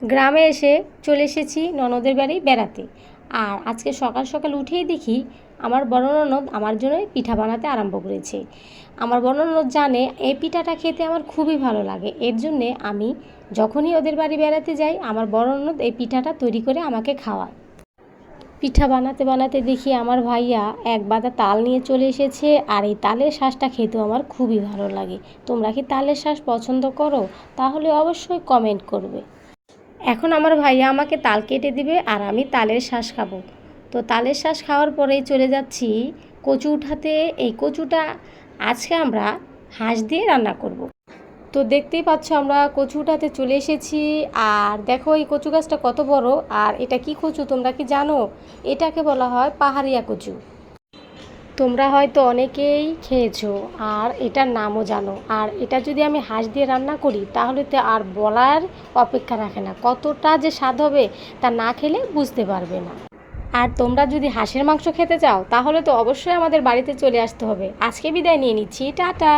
গ্রামে এসে চলে এসেছি ননদের বাড়ি বেড়াতে। আর আজকে সকাল সকাল উঠেই দেখি আমার বড় ননদ আমার জন্য পিঠা বানাতে আরম্ভ করেছে। আমার বড় ননদ জানে এই পিঠাটা খেতে আমার খুবই ভালো লাগে, এর জন্যে আমি যখনই ওদের বাড়ি বেড়াতে যাই আমার বড় ননদ এই পিঠাটা তৈরি করে আমাকে খাওয়ায়। পিঠা বানাতে বানাতে দেখি আমার ভাইয়া এক বাদা তাল নিয়ে চলে এসেছে, আর এই তালের শাঁসটা খেতেও আমার খুবই ভালো লাগে। তোমরা কি তালের শাঁস পছন্দ করো? তাহলে অবশ্যই কমেন্ট করবে। এখন আমার ভাইয়া আমাকে তাল কেটে দিবে আর আমি তালের শাঁস খাবো। তো তালের শাঁস খাওয়ার পরেই চলে যাচ্ছি কচু উঠাতে। এই কচুটা আজকে আমরা হাঁস দিয়ে রান্না করব। তো দেখতেই পাচ্ছ আমরা কচু উঠাতে চলে এসেছি। আর দেখো এই কচু গাছটা কত বড়, আর এটা কি কচু তোমরা কি জানো? এটাকে বলা হয় পাহাড়িয়া কচু। তোমরা হয়তো অনেকেই খেয়েছো আর এটার নামও জানো। আর এটা যদি আমি হাঁস দিয়ে রান্না করি তাহলে তো আর বলার অপেক্ষা রাখে না, কতটা যে স্বাদ হবে তা না খেলে বুঝতে পারবে না। আর তোমরা যদি হাঁসের মাংস খেতে চাও তাহলে তো অবশ্যই আমাদের বাড়িতে চলে আসতে হবে। আজকে বিদায় নিয়ে নিচ্ছি, টাটা।